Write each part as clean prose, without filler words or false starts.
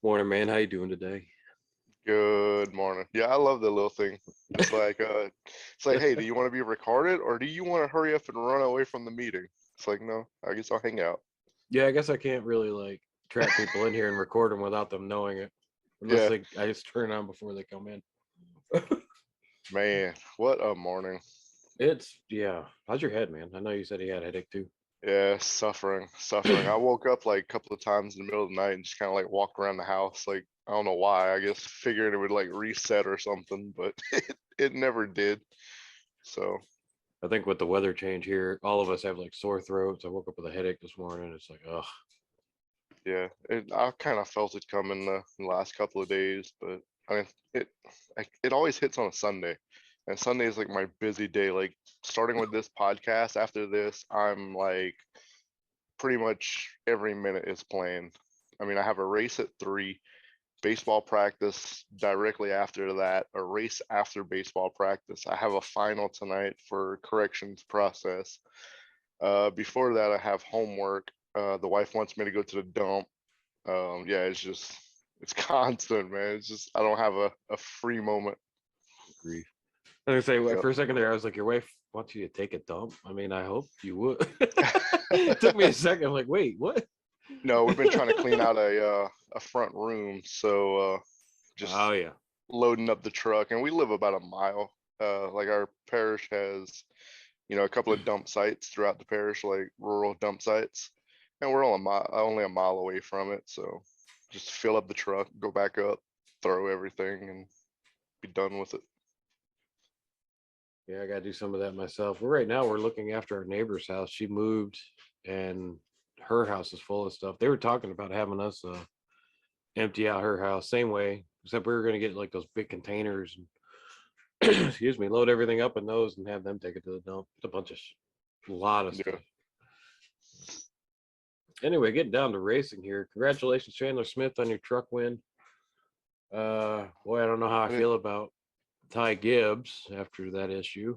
Morning, man. How you doing today? Good morning. Yeah, I love the little thing. It's like hey, do you want to be recorded or do you want to hurry up and run away from the meeting? It's like, no, I guess I'll hang out. Yeah, I guess I can't really like trap people in here and record them without them knowing it, unless Yeah, I just turn on before they come in. man, what a morning. It's yeah. How's your head, man? I know you said he had a headache too. Yeah, suffering, suffering. I woke up like a couple of times in the middle of the night and just kind of like walked around the house. Like, I don't know why. I guess figured it would like reset or something, but it never did. So, I think with the weather change here, all of us have like sore throats. I woke up with a headache this morning. It's like, oh, yeah, I kind of felt it coming the last couple of days, but I mean, it always hits on a Sunday, and Sunday is like my busy day. Like starting with this podcast, after this, I'm like pretty much every minute is playing. I mean, I have a race at 3, baseball practice directly after that, a race after baseball practice. I have a final tonight for corrections process. Before that, I have homework. The wife wants me to go to the dump. Yeah, it's constant, man. It's just I don't have a free moment. grief. I was gonna say Yep. for a second there, I was like, your wife wants you to take a dump. I mean, I hope you would. It took me a second. I'm like, wait, what? No, we've been trying to clean out a front room, so Oh just yeah. loading up the truck, and we live about a mile. Like our parish has, a couple of dump sites throughout the parish, like rural dump sites, and we're only a mile away from it. So just fill up the truck, go back up, throw everything, and be done with it. Yeah, I gotta do some of that myself. Well, right now we're looking after our neighbor's house. She moved and her house is full of stuff. They were talking about having us empty out her house same way, except we were gonna get like those big containers and excuse me, load everything up in those and have them take it to the dump. It's a bunch of a lot of Yeah. stuff. Anyway, getting down to racing here. Congratulations, Chandler Smith, on your truck win. Boy, I don't know how I feel about Ty Gibbs after that issue.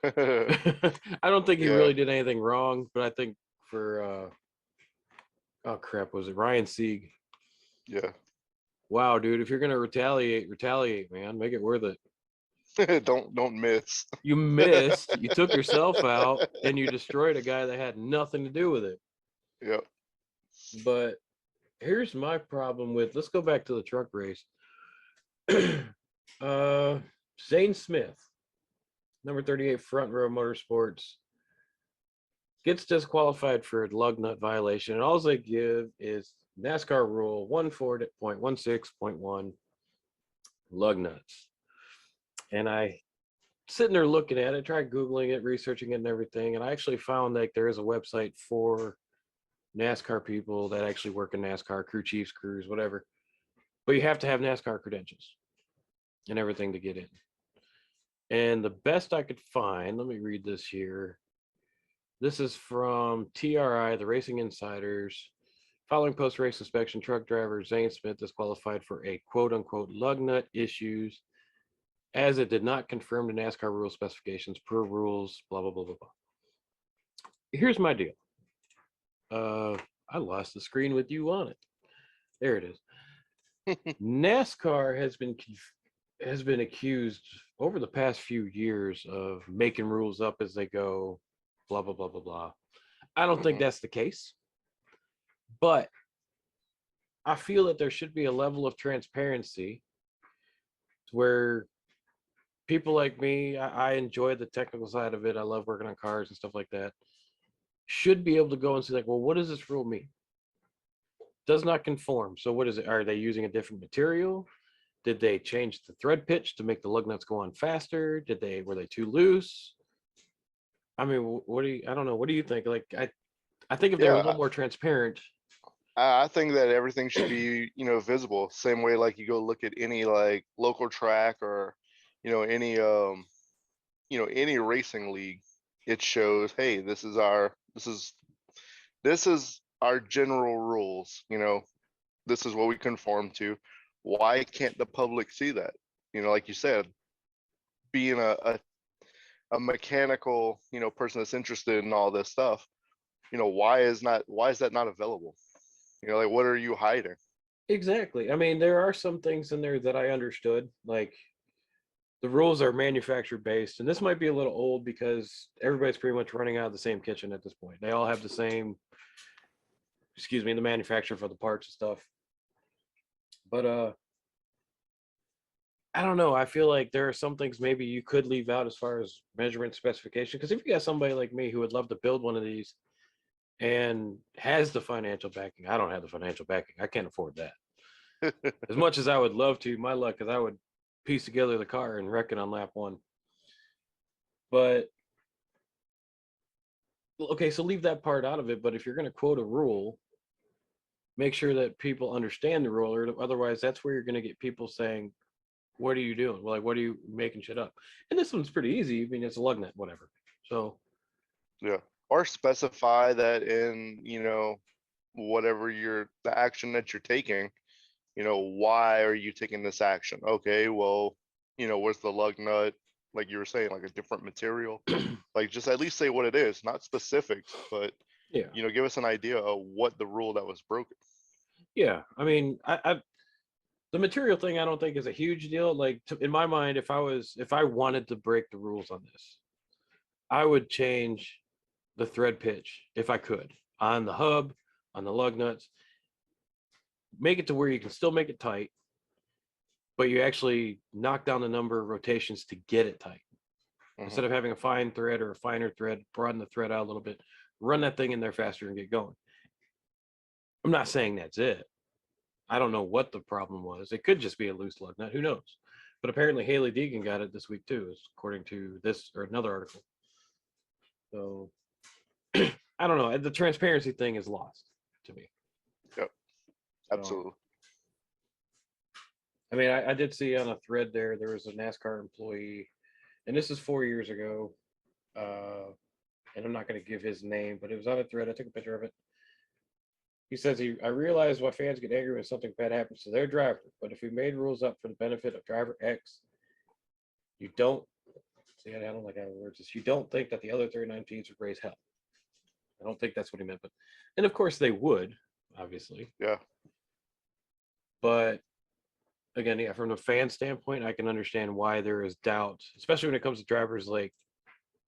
I don't think he Yeah, really did anything wrong, but I think for oh crap, was it Ryan Sieg? yeah. Wow, dude, if you're gonna retaliate, retaliate, man. Make it worth it. Don't miss. You missed, you took yourself out, and you destroyed a guy that had nothing to do with it. Yep. But here's my problem with let's go back to the truck race. uh Zane Smith, number 38 Front Row Motorsports, gets disqualified for a lug nut violation, and all they give is NASCAR rule 14.16.1 lug nuts. And I sitting there looking at it, tried Googling it, researching it and everything. And I actually found like there is a website for NASCAR people that actually work in NASCAR, crew chiefs, crews, whatever. But you have to have NASCAR credentials and everything to get in. And the best I could find, let me read this here. This is from TRI, the Racing Insiders. Following post-race inspection, truck driver Zane Smith disqualified for a quote-unquote lug nut issues as it did not confirm the NASCAR rule specifications per rules, blah, blah, blah, blah, blah. Here's my deal. I lost the screen with you on it. There it is. NASCAR has been accused over the past few years of making rules up as they go, blah, blah, blah, blah, blah. I don't think Mhm. that's the case, but I feel that there should be a level of transparency where people like me, I enjoy the technical side of it. I love working on cars and stuff like that. Should be able to go and see, like, well, what does this rule mean? Does not conform. So what is it? Are they using a different material? Did they change the thread pitch to make the lug nuts go on faster? Were they too loose? I mean, what do you? I don't know. What do you think? Like, I think if they were a little Yeah, more transparent. I think that everything should be, visible. Same way like you go look at any like local track or, any any racing league. It shows, hey, this is our general rules, this is what we conform to. Why can't the public see that? Like you said, being a mechanical, person that's interested in all this stuff, why is that not available? Like what are you hiding? Exactly. I mean, there are some things in there that I understood, like the rules are manufacturer based, and this might be a little old because everybody's pretty much running out of the same kitchen at this point. They all have the same, excuse me, the manufacturer for the parts and stuff. But I don't know. I feel like there are some things maybe you could leave out as far as measurement specification. Because if you got somebody like me who would love to build one of these and has the financial backing, I don't have the financial backing. I can't afford that. As much as I would love to, my luck is I would piece together the car and wreck it on lap one. But okay, so leave that part out of it. But if you're going to quote a rule, make sure that people understand the rule, or otherwise, that's where you're going to get people saying, "What are you doing? Well, like, what are you making shit up?" And this one's pretty easy. I mean, it's a lug nut, whatever. So Yeah. Or specify that in, whatever the action that you're taking, why are you taking this action? Okay, well, where's the lug nut? Like you were saying, like a different material. Like just at least say what it is, not specifics, but yeah, give us an idea of what the rule that was broken. yeah. I mean, I the material thing I don't think is a huge deal. Like in my mind, if I wanted to break the rules on this, I would change the thread pitch if I could on the hub, on the lug nuts, make it to where you can still make it tight, but you actually knock down the number of rotations to get it tight. Hmm. Instead of having a fine thread or a finer thread, broaden the thread out a little bit, run that thing in there faster and get going. I'm not saying that's it. I don't know what the problem was. It could just be a loose lug nut. Who knows? But apparently Haley Deegan got it this week too, according to this or another article. So I don't know. The transparency thing is lost to me. Yep, So absolutely. I mean, I did see on a thread there was a NASCAR employee, and this is 4 years ago. Uh, and I'm not going to give his name, but it was on a thread. I took a picture of it. He says, I realize why fans get angry when something bad happens to their driver, but if we made rules up for the benefit of driver X, you don't see. I don't like how words this. You don't think that the other 39 teams would raise hell. I don't think that's what he meant, but and of course they would, obviously. Yeah. But again, yeah, from a fan standpoint, I can understand why there is doubt, especially when it comes to drivers like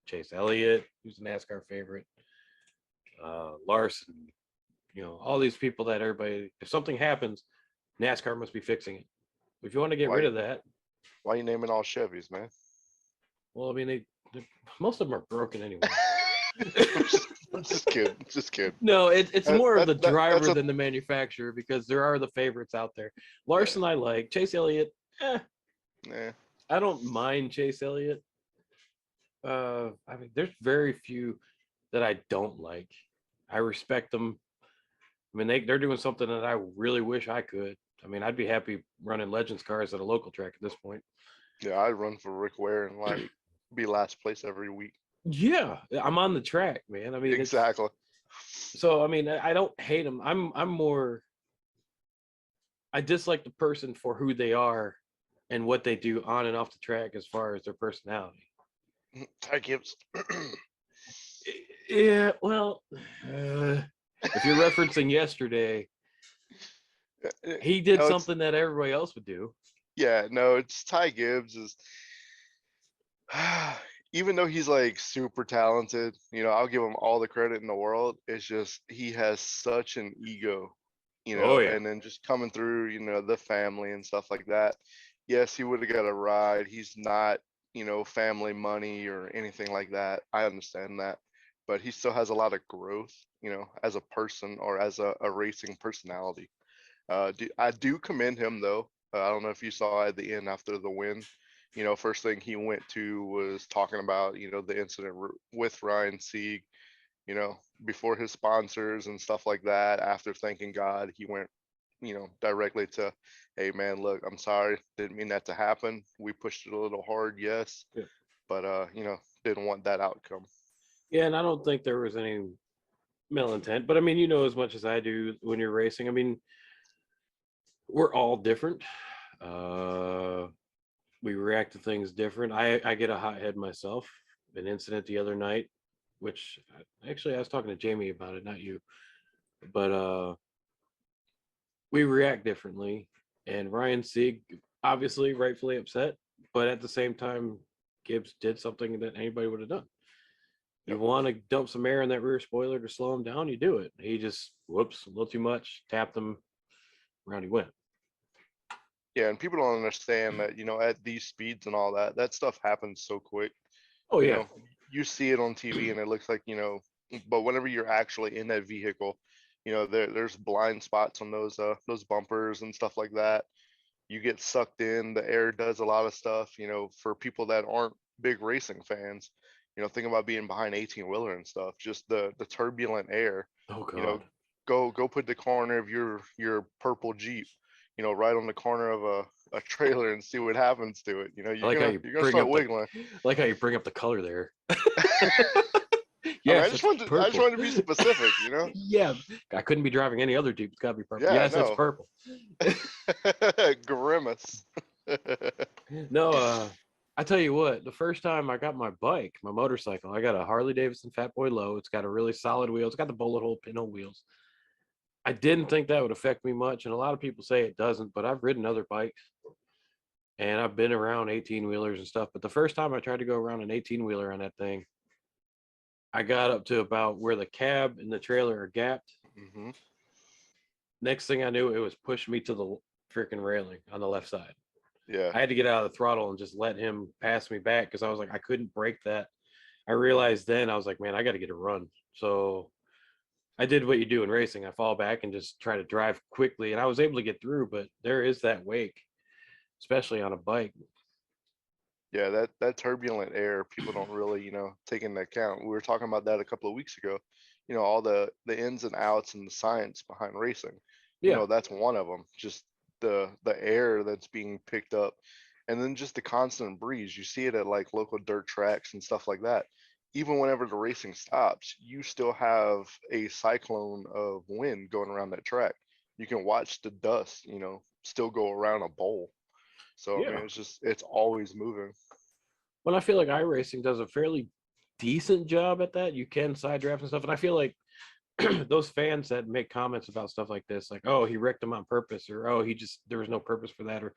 Chase Elliott, who's a NASCAR favorite, Larson, all these people that everybody, if something happens, NASCAR must be fixing it. If you want to get rid Why of that, why you naming all Chevys, man? well, I mean, most of them are broken anyway. I'm just kidding. Just kidding. No, it's more of the That's driver a than the manufacturer because there are the favorites out there. yeah. Larson, I like. Chase Elliott, Yeah. I don't mind Chase Elliott. I mean, there's very few that I don't like. I respect them. I mean, they're doing something that I really wish I could. I mean, I'd be happy running Legends cars at a local track at this point. Yeah, I'd run for Rick Ware and like be last place every week. Yeah, I'm on the track, man. I mean, it's Exactly. so. I mean, I don't hate them. I'm more. I dislike the person for who they are and what they do on and off the track as far as their personality. Ty Gibbs. Yeah, well, if you're referencing yesterday, he did No, it's something that everybody else would do. yeah, no, it's Ty Gibbs is even though he's like super talented, I'll give him all the credit in the world. It's just he has such an ego, Oh yeah, and then just coming through, the family and stuff like that. Yes, he would have got a ride. He's not, family money or anything like that. I understand that. But he still has a lot of growth, as a person or as a racing personality. I do commend him though. I don't know if you saw at the end after the win, first thing he went to was talking about, the incident with Ryan Sieg, before his sponsors and stuff like that. After thanking God, he went, directly to, hey man, look, I'm sorry, didn't mean that to happen. We pushed it a little hard, yes, yeah, but didn't want that outcome. yeah. And I don't think there was any malintent, but I mean, as much as I do when you're racing. I mean, we're all different. Uh, we react to things different. I get a hot head myself. An incident the other night, which actually I was talking to Jamie about it, not you, but we react differently. And Ryan Sieg, obviously rightfully upset, but at the same time, Gibbs did something that anybody would have done. You Yep. want to dump some air in that rear spoiler to slow him down, you do it. He just whoops a little too much, tapped him, around he went. Yeah, and people don't understand that, at these speeds and all that, that stuff happens so quick. Oh You yeah, know, you see it on TV and it looks like, but whenever you're actually in that vehicle, there's blind spots on those bumpers and stuff like that. You get sucked in, the air does a lot of stuff, for people that aren't big racing fans, think about being behind 18 wheeler and stuff, just the turbulent air, oh you know, god, go put the corner of your purple Jeep, right on the corner of a trailer and see what happens to it. I You're like how gonna you you're gonna bring start up the, wiggling. I like how you bring up the color there. I mean, Yes, it's I just purple. wanted to be specific, Yeah, I couldn't be driving any other Jeep. It's got to be purple. Yeah, I Yes, it's know. purple. Grimace. No, I tell you what, the first time I got my bike, my motorcycle, I got a Harley Davidson Fat Boy Low. It's got a really solid wheel. It's got the bullet hole pinhole wheels. I didn't think that would affect me much, and a lot of people say it doesn't, but I've ridden other bikes and I've been around 18 wheelers and stuff. But the first time I tried to go around an 18 wheeler on that thing, I got up to about where the cab and the trailer are gapped. Hmm. Next thing I knew, it was pushing me to the freaking railing on the left side. Yeah, I had to get out of the throttle and just let him pass me back because I was like, I couldn't break that. I realized then I was like, man, I got to get a run. So I did what you do in racing. I fall back and just try to drive quickly, and I was able to get through. But there is that wake, especially on a bike. yeah. That turbulent air, people don't really, take into account. We were talking about that a couple of weeks ago. All the ins and outs and the science behind racing. Yeah. That's one of them. Just the air that's being picked up, and then just the constant breeze. You see it at like local dirt tracks and stuff like that. Even whenever the racing stops, you still have a cyclone of wind going around that track. You can watch the dust, still go around a bowl. So I mean, Yeah. it's always moving. Well, I feel like iRacing does a fairly decent job at that. You can side draft and stuff. And I feel like those fans that make comments about stuff like this, like, oh, he wrecked him on purpose, or oh, there was no purpose for that, or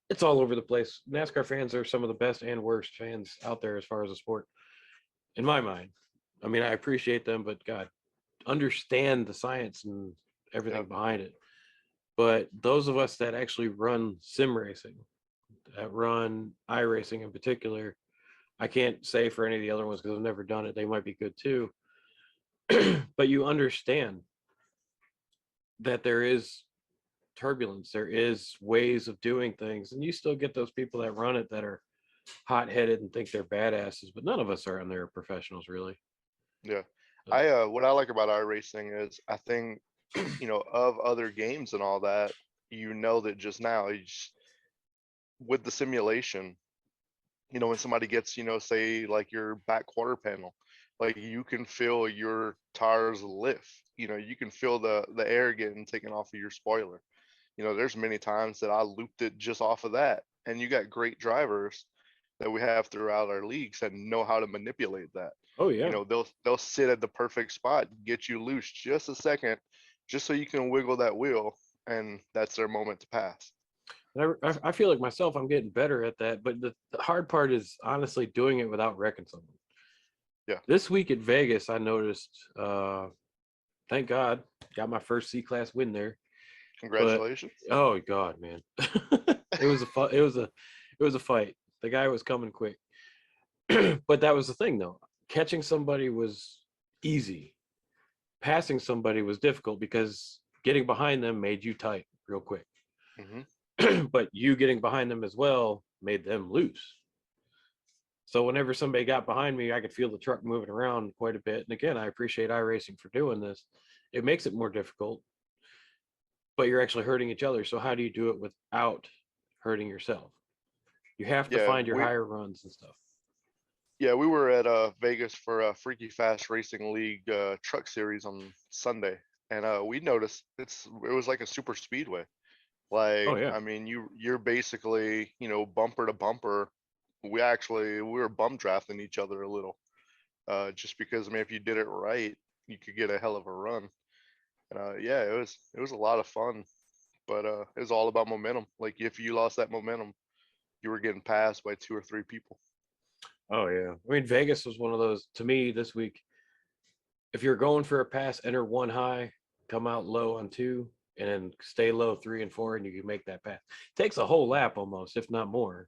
it's all over the place. NASCAR fans are some of the best and worst fans out there as far as a sport, in my mind. I mean, I appreciate them, but God, understand the science and Yeah. everything behind it. But those of us that actually run sim racing, that run iRacing in particular, I can't say for any of the other ones because I've never done it. They might be good too. But you understand that there is turbulence, there is ways of doing things, and you still get those people that run it that are hot-headed and think they're badasses, but none of us are, and they're professionals really. Yeah. So, What I like about iRacing is I think, of other games and all that, that just now with the simulation, when somebody gets, say like your back quarter panel, like you can feel your tires lift, you can feel the air getting taken off of your spoiler. There's many times that I looped it just off of that. And you got great drivers that we have throughout our leagues that know how to manipulate that. oh yeah. They'll sit at the perfect spot, get you loose just a second, just so you can wiggle that wheel, and that's their moment to pass. I feel like myself, I'm getting better at that, but the hard part is honestly doing it without wrecking someone. Yeah. This week at Vegas, I noticed, thank God, got my first C-class win there. But Congratulations. oh God, man, it was a it was a fight. The guy was coming quick, but that was the thing though. Catching somebody was easy. Passing somebody was difficult because getting behind them made you tight real quick. Hmm. But you getting behind them as well made them loose. So whenever somebody got behind me, I could feel the truck moving around quite a bit. And again, I appreciate iRacing for doing this. It makes it more difficult, but you're actually hurting each other. So how do you do it without hurting yourself? You have to Yeah, find your higher runs and stuff. we were at Vegas for a Freaky Fast Racing League truck series on Sunday, and we noticed it was like a super speedway. Oh Like, yeah. I mean, you're basically, bumper to bumper. We were bum drafting each other a little, just because, I mean, if you did it right, you could get a hell of a run. And yeah, it was a lot of fun. but it was all about momentum. Like if you lost that momentum, you were getting passed by 2 or 3 people. Oh yeah. I mean, Vegas was one of those to me this week. If you're going for a pass, enter one high, come out low on two, and then stay low 3 and 4, and you can make that pass. Takes a whole lap almost, if not more.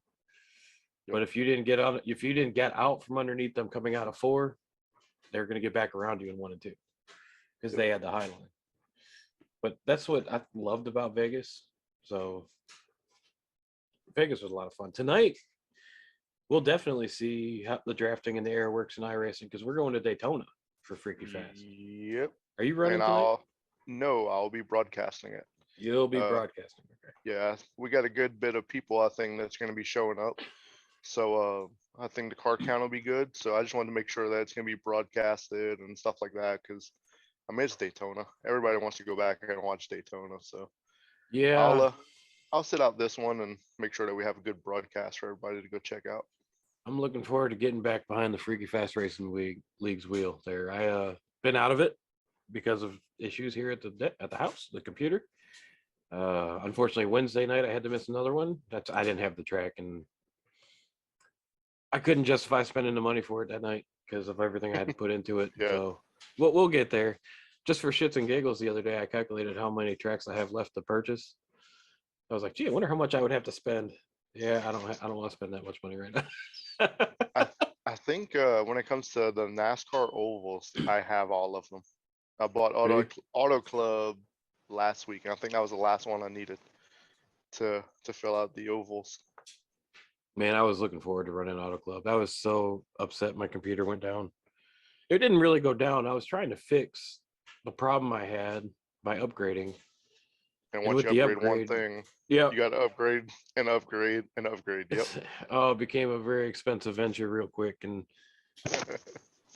Yep. But if you didn't get out from underneath them coming out of 4, they're going to get back around you in 1 and 2 because Yep. they had the high line. But that's what I loved about Vegas. So Vegas was a lot of fun. Tonight, we'll definitely see how the drafting and the air works in iRacing because we're going to Daytona for Freaky Fast. Yep. Are you running And tonight? I'll be broadcasting it. You'll be Uh, broadcasting. Okay. Yeah, we got a good bit of people, I think, that's going to be showing up. So I think the car count will be good. So I just wanted to make sure that it's going to be broadcasted and stuff like that because I mean it's Daytona. Everybody wants to go back and watch Daytona. So Yeah, I'll sit out this one and make sure that we have a good broadcast for everybody to go check out. I'm looking forward to getting back behind the Freaky Fast Racing League's wheel. There, I been out of it because of issues here at the house, the computer. Unfortunately, Wednesday night I had to miss another one. I didn't have the track, and I couldn't justify spending the money for it that night because of everything I had to put into it. Yeah. So we'll get there. Just for shits and giggles, the other day I calculated how many tracks I have left to purchase. I was like, gee, I wonder how much I would have to spend. Yeah, I don't want to spend that much money right now. I think when it comes to the NASCAR ovals, I have all of them. I bought Really? Auto Club last week, and I think that was the last one I needed to fill out the ovals. Man, I was looking forward to running Auto Club. I was so upset my computer went down. It didn't really go down. I was trying to fix the problem I had by upgrading. And And once with you the upgrade one upgrade, thing, yeah, you got to upgrade and upgrade and upgrade. Yep. it became a very expensive venture real quick. And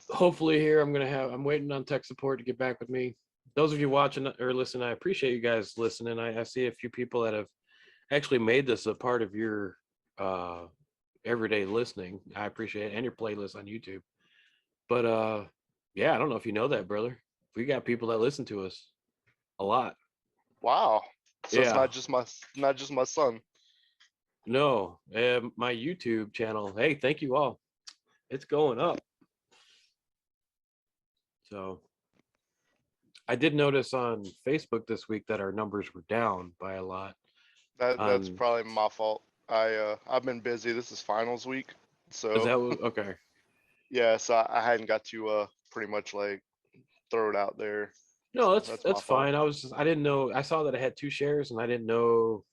hopefully here I'm waiting on tech support to get back with me. Those of you watching or listening, I appreciate you guys listening. I see a few people that have actually made this a part of your uh everyday listening. I appreciate it, and your playlist on YouTube. But yeah, I don't know if you know that, brother. We got people that listen to us a lot. Wow. So it's Yeah. not just my son. No, my YouTube channel. Hey, thank you all. It's going up. So I did notice on Facebook this week that our numbers were down by a lot. That's probably my fault. I've been busy. This is finals week, Is so that okay? yeah. So I hadn't got to pretty much like throw it out there. No, So that's that's my that's fault. fine. I didn't know. I saw that I had 2 shares, and I didn't know.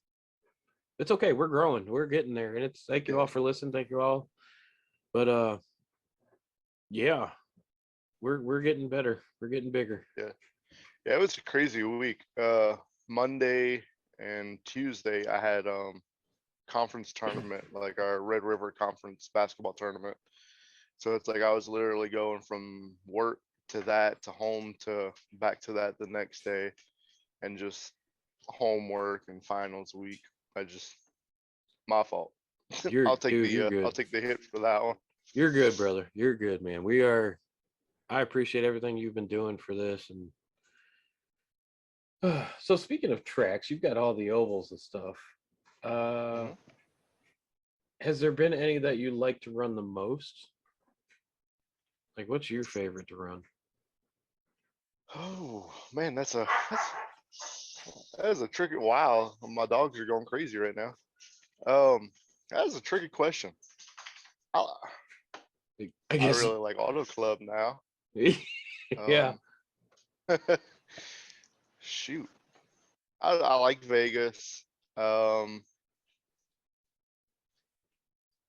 It's okay. We're growing. We're getting there, and it's thank you Yeah. all for listening. Thank you all. But yeah, we're getting better. We're getting bigger. Yeah. Yeah. It was a crazy week. Monday and Tuesday I had conference tournament, like our Red River Conference basketball tournament. So it's like I was literally going from work to that to home to back to that the next day, and just homework and finals week. I just my fault. You're dude. You're I'll good. take the hit for that one. You're good, brother. You're good, man. We are. I appreciate everything you've been doing for this. And so, speaking of tracks, you've got all the ovals and stuff. Uh, Hmm. has there been any that you like to run the most? Like, what's your favorite to run? Oh man, that is a tricky. Wow, my dogs are going crazy right now. That is a tricky question. I I I guess. really like Auto Club now. Yeah. Um, shoot, I like Vegas. Um,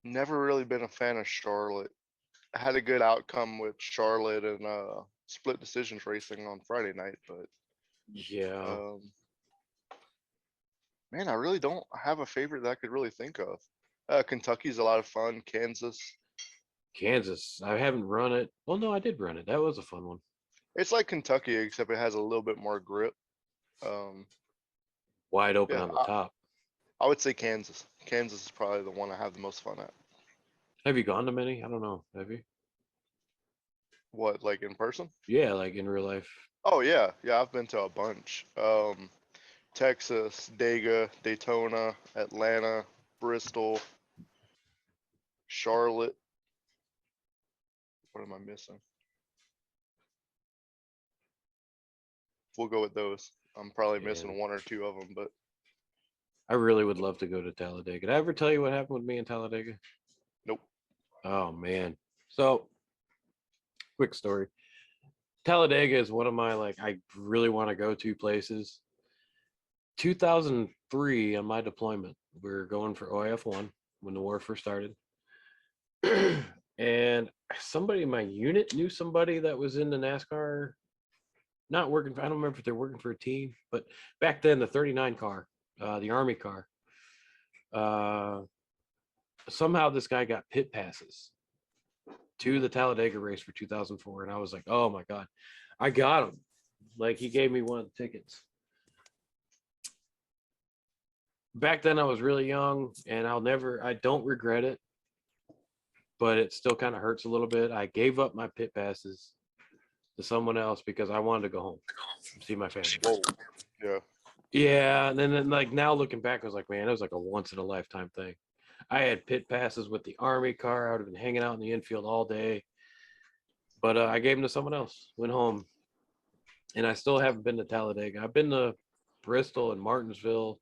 Never really been a fan of Charlotte. I had a good outcome with Charlotte and split decisions racing on Friday night, but Yeah. um, man, I really don't have a favorite that I could really think of. Kentucky's a lot of fun. Kansas, Kansas. I haven't run it. Well, no, I did run it. That was a fun one. it's like Kentucky except it has a little bit more grip. Um, Wide open yeah, on the top. I would say Kansas. Kansas is probably the one I have the most fun at. Have you gone to many? I don't know. Have you? What, like in person? Yeah, like in real life. Oh yeah, yeah, I've been to a bunch. Texas, Daytona, Atlanta, Bristol, Charlotte. What am I missing? We'll go with those. I'm probably Yeah. missing one or two of them, but I really would love to go to Talladega. Did I ever tell you what happened with me in Talladega? nope. Oh man. So quick story. Talladega is one of my I really want to go to places. 2003 on my deployment, we were going for OIF1 when the war first started. And somebody in my unit knew somebody that was in the NASCAR, not working for, I don't remember if they're working for a team, but back then the 39 car, the Army car, somehow this guy got pit passes to the Talladega race for 2004. And I was like, oh my God, I got him. Like he gave me one of the tickets. Back then I was really young and I don't regret it, but it still kind of hurts a little bit. I gave up my pit passes to someone else because I wanted to go home and see my family. Whoa. Yeah. Yeah. And then now looking back, I was like, man, it was like a once in a lifetime thing. I had pit passes with the Army car. I would have been hanging out in the infield all day, but I gave them to someone else, went home, and I still haven't been to Talladega. I've been to Bristol and Martinsville,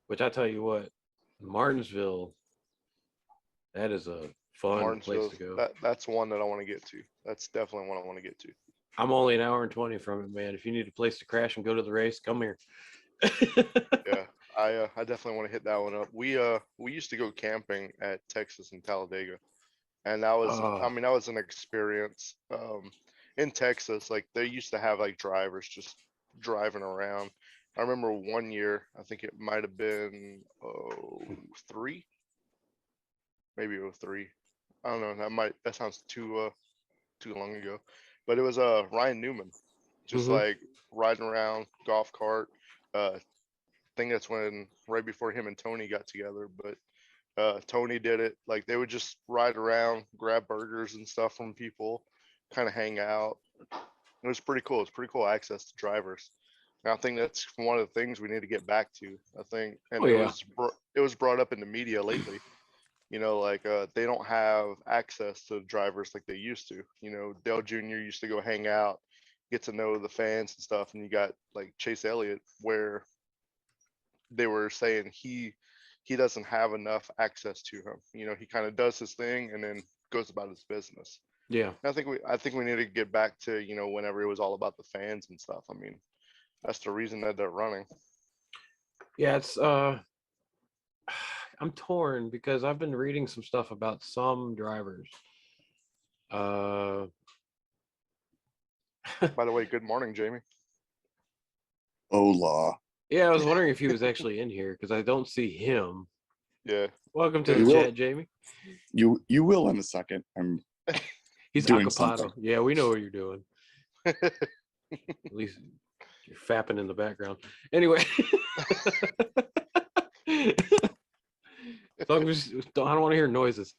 which I tell you what, Martinsville, that is a fun place Martinsville. to go. That's one that I want to get to. That's definitely one I want to get to. I'm only an hour and 20 from it, man. If you need a place to crash and go to the race, come here. Yeah, I definitely want to hit that one up. We used to go camping at Texas and Talladega, and that was Oh, that was an experience. In Texas, like they used to have like drivers just driving around. I remember one year, I think it might have been 03, maybe 03. I don't know. That sounds too long ago, but it was Ryan Newman, just mhm. like riding around golf cart. I think that's when right before him and Tony got together, but Tony did it. Like they would just ride around, grab burgers and stuff from people, kind of hang out. It was pretty cool. It's pretty cool access to drivers. And I think that's one of the things we need to get back to. I think, Oh and yeah. it was brought up in the media lately. Like they don't have access to drivers like they used to. Dale Jr. used to go hang out, get to know the fans and stuff, and you got like Chase Elliott, where they were saying he doesn't have enough access to him. He kind of does his thing and then goes about his business. Yeah. And I think we need to get back to whenever it was all about the fans and stuff. I mean, that's the reason that they're running. Yeah, it's I'm torn because I've been reading some stuff about some drivers. Uh By the way, good morning, Jamie. Hola. yeah, I was wondering if he was actually in here because I don't see him. Yeah. Welcome to You the will. chat, Jamie. You will in a second. I'm He's doing Acapado. something. Yeah, we know what you're doing. At least you're fapping in the background. Anyway. So I don't want to hear noises.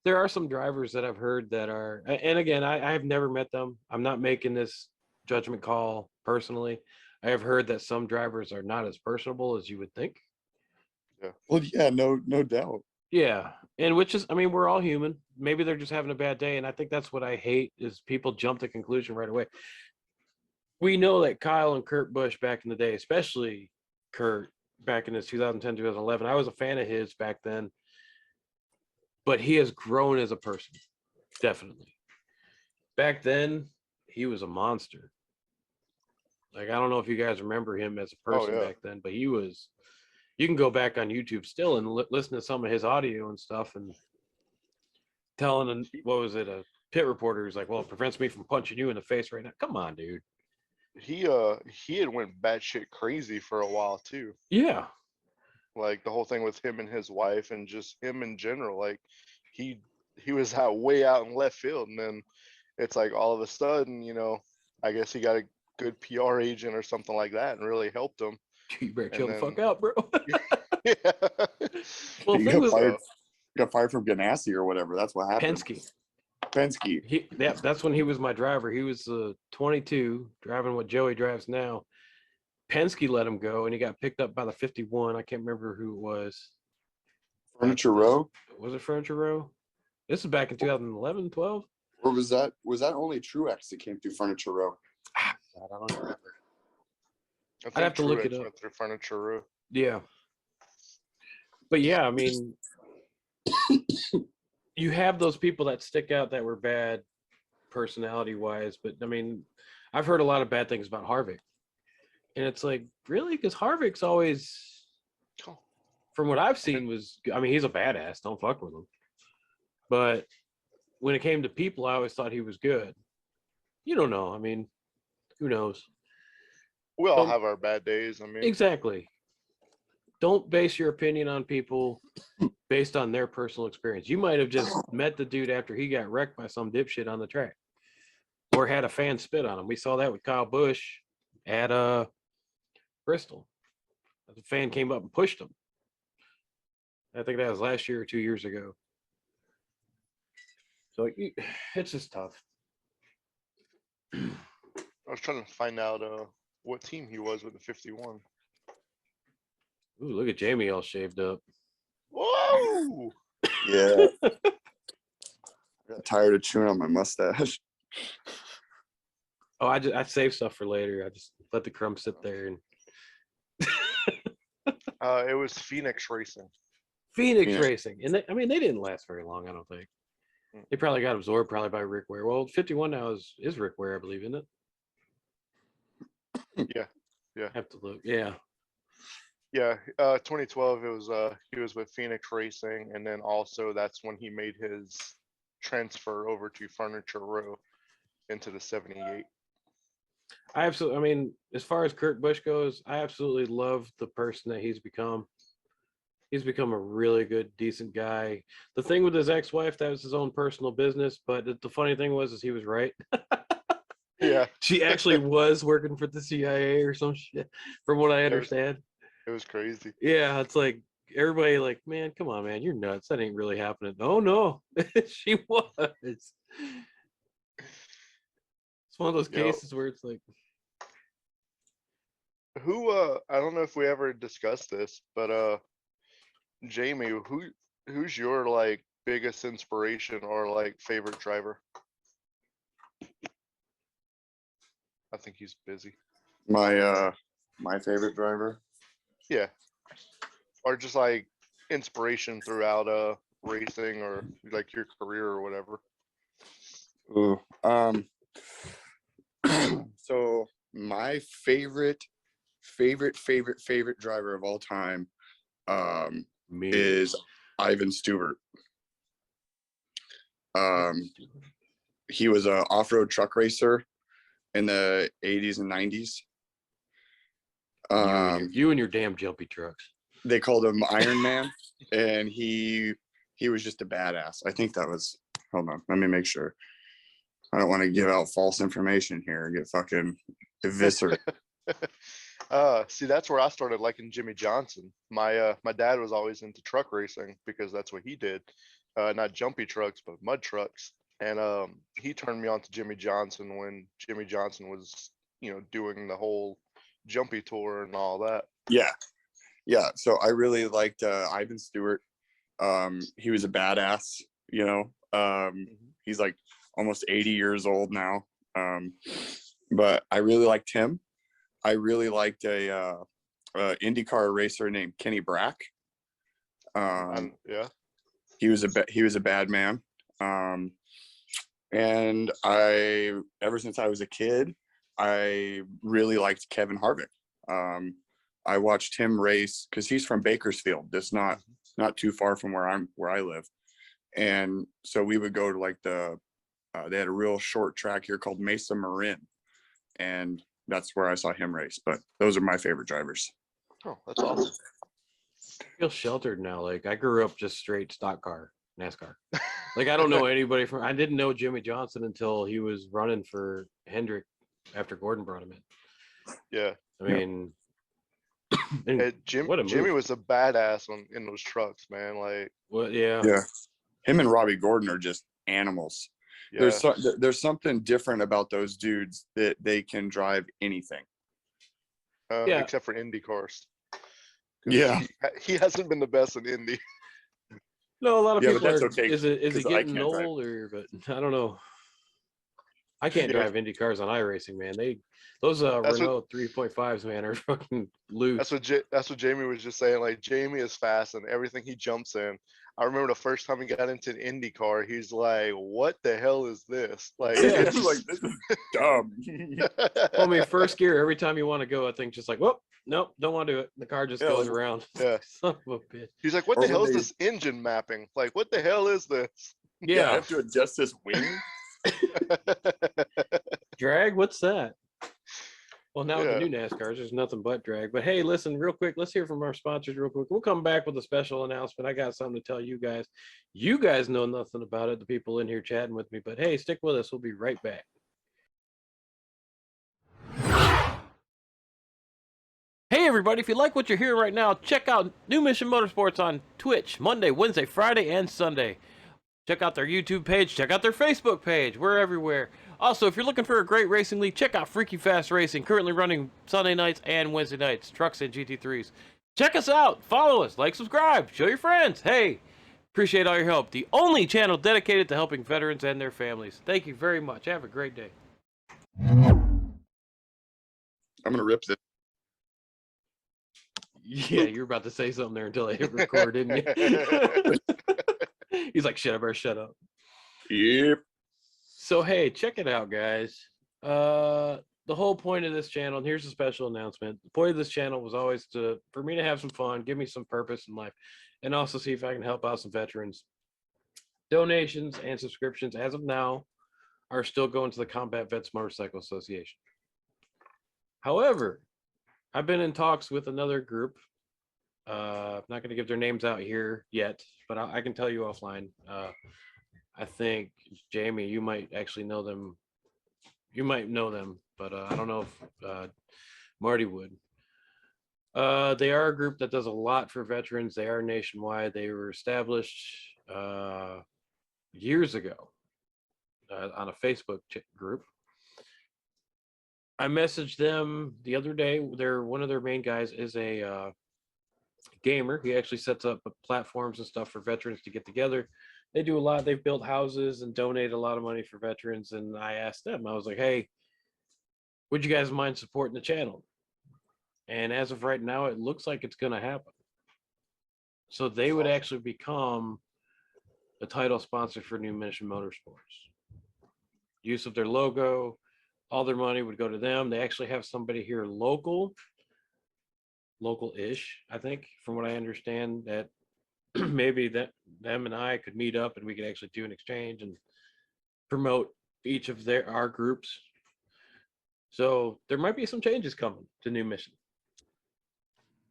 There are some drivers that I've heard that are, and again, I have never met them. I'm not making this judgment call personally. I have heard that some drivers are not as personable as you would think. Well, yeah, no doubt. Yeah. And which is, I mean, we're all human. Maybe they're just having a bad day. And I think that's what I hate is people jump to conclusion right away. We know that Kyle and Kurt Busch back in the day, especially Kurt back in his 2010, 2011, I was a fan of his back then, but he has grown as a person. Definitely. Back then, he was a monster. Like, I don't know if you guys remember him as a person back then, but he was, you can go back on YouTube still and listen to some of his audio and stuff and telling him, what was it, a pit reporter who's like, well, it prevents me from punching you in the face right now. Come on, dude. He had went batshit crazy for a while too. Yeah. Like the whole thing with him and his wife and just him in general. Like he was way out in left field, and then it's like all of a sudden, I guess he got a good PR agent or something like that and really helped him. You better chill the fuck out, bro. Yeah. Well, He got fired from Ganassi or whatever. That's what happened. Penske. That's when he was my driver. He was 22, driving what Joey drives now. Penske let him go, and he got picked up by the 51. I can't remember who it was. Furniture Row? Was it Furniture Row? This is back in 2011, 12. Or was that only Truex that came through Furniture Row? I don't remember. I think I'd have to look Truex it up. went through Furniture Row. Yeah. But yeah, I mean, you have those people that stick out that were bad personality wise, but I mean, I've heard a lot of bad things about Harvick. And it's like, really? Because Harvick's always, from what I've seen, he's a badass. Don't fuck with him. But when it came to people, I always thought he was good. You don't know. I mean, who knows? We all have our bad days. I mean, exactly. Don't base your opinion on people based on their personal experience. You might have just met the dude after he got wrecked by some dipshit on the track, or had a fan spit on him. We saw that with Kyle Busch at Bristol. The fan came up and pushed him. I think that was last year or 2 years ago. So it's just tough. I was trying to find out what team he was with the 51. Ooh, look at Jamie all shaved up. Whoa! Yeah. I got tired of chewing on my mustache. Oh, I save stuff for later. I just let the crumbs sit there. And It was Phoenix Racing. Phoenix Racing, and they didn't last very long. I don't think they probably got absorbed by Rick Ware. Well, 51 now is Rick Ware, I believe, isn't it? Yeah. I have to look. Yeah. 2012. It was he was with Phoenix Racing, and then also that's when he made his transfer over to Furniture Row into the 78. I mean, as far as Kurt Busch goes, I absolutely love the person that he's become. He's become a really good, decent guy. The thing with his ex-wife, that was his own personal business. But the funny thing is he was right. Yeah. She actually was working for the CIA or some shit, from what I understand. It was crazy. Yeah, it's like everybody like, man, come on, man, you're nuts. That ain't really happening. Oh no, she was. It's one of those cases where it's like, who I don't know if we ever discussed this, but Jamie, who's your like biggest inspiration or like favorite driver? I think he's busy. My favorite driver. Yeah. Or just like inspiration throughout racing or like your career or whatever. Ooh, so my favorite driver of all time is Ivan Stewart. He was an off-road truck racer in the 80s and 90s. You and your damn jumpy trucks. They called him Iron Man, and he was just a badass. I think that was, hold on, let me make sure. I don't want to give out false information here and get fucking eviscerated. See, that's where I started liking Jimmy Johnson. My dad was always into truck racing because that's what he did. Not jumpy trucks, but mud trucks. And he turned me on to Jimmy Johnson when Jimmy Johnson was, doing the whole jumpy tour and all that. Yeah. So I really liked Ivan Stewart. He was a badass, he's like almost 80 years old now. But I really liked him. I really liked a IndyCar racer named Kenny Brack. Yeah. He was a bad man. And ever since I was a kid, I really liked Kevin Harvick. I watched him race because he's from Bakersfield. That's not too far from where I live. And so we would go to like they had a real short track here called Mesa Marin. And that's where I saw him race. But those are my favorite drivers. Oh, that's awesome. I feel sheltered now. Like I grew up just straight stock car, NASCAR. Like I don't know anybody I didn't know Jimmy Johnson until he was running for Hendrick after Gordon brought him in. Yeah. I mean, Jimmy was a badass in those trucks, man. Like, yeah. Him and Robbie Gordon are just animals. Yeah. There's something different about those dudes that they can drive anything. Yeah. except for Indy cars. Yeah. He hasn't been the best in Indy. No, a lot of Yeah, but people that's are. okay, Is it 'cause I getting can't drive. old or? But I don't know. I can't Yeah. drive Indy cars on iRacing, man. Those That's what- Renault 3.5s, man, are fucking loose. That's what Jamie was just saying. Like Jamie is fast and everything he jumps in. I remember the first time he got into an Indy car, he's like, "What the hell is this?" Like, Yeah. it's Like, this is dumb. Well, I mean, first gear, every time you want to go, I think just like, whoop, nope, don't want to do it. The car just Yeah, goes like- around. Yeah. Son of a bitch. He's like, "What Or the when hell is they- this engine mapping? Like, what the hell is this?" Yeah, I Yeah. have to adjust this wing. Drag? What's that? Well, now with Yeah. the new NASCARs, there's nothing but drag. But hey, listen, real quick, let's hear from our sponsors real quick. We'll come back with a special announcement. I got something to tell you guys. You guys know nothing about it, the people in here chatting with me. But hey, stick with us. We'll be right back. Hey everybody, if you like what you're hearing right now, check out New Mission Motorsports on Twitch, Monday, Wednesday, Friday, and Sunday. Check out their YouTube page, check out their Facebook page, we're everywhere. Also, if you're looking for a great racing league, check out Freaky Fast Racing, currently running Sunday nights and Wednesday nights, trucks and GT3s. Check us out, follow us, like, subscribe, show your friends. Hey, appreciate all your help. The only channel dedicated to helping veterans and their families. Thank you very much. Have a great day. I'm gonna rip this. Yeah, you were about to say something there until I hit record, didn't you? He's like, shit, I better shut up. Yep. So hey, check it out, guys. The whole point of this channel, and here's a special announcement. The point of this channel was always for me to have some fun, give me some purpose in life, and also see if I can help out some veterans. Donations and subscriptions, as of now, are still going to the Combat Vets Motorcycle Association. However, I've been in talks with another group. I'm not going to give their names out here yet, but I can tell you offline. I think Jamie, you might actually know them. You might know them, but I don't know if Marty would. They are a group that does a lot for veterans. They are nationwide. They were established years ago on a Facebook group. I messaged them the other day. One of their main guys is a gamer. He actually sets up platforms and stuff for veterans to get together. They do a lot. They've built houses and donate a lot of money for veterans. And I asked them, I was like, hey, would you guys mind supporting the channel? And as of right now, it looks like it's going to happen. So they would actually become the title sponsor for New Mission Motorsports. Use of their logo, all their money would go to them. They actually have somebody here local-ish, I think, from what I understand, that maybe that them and I could meet up and we could actually do an exchange and promote each of our groups. So there might be some changes coming to New Mission.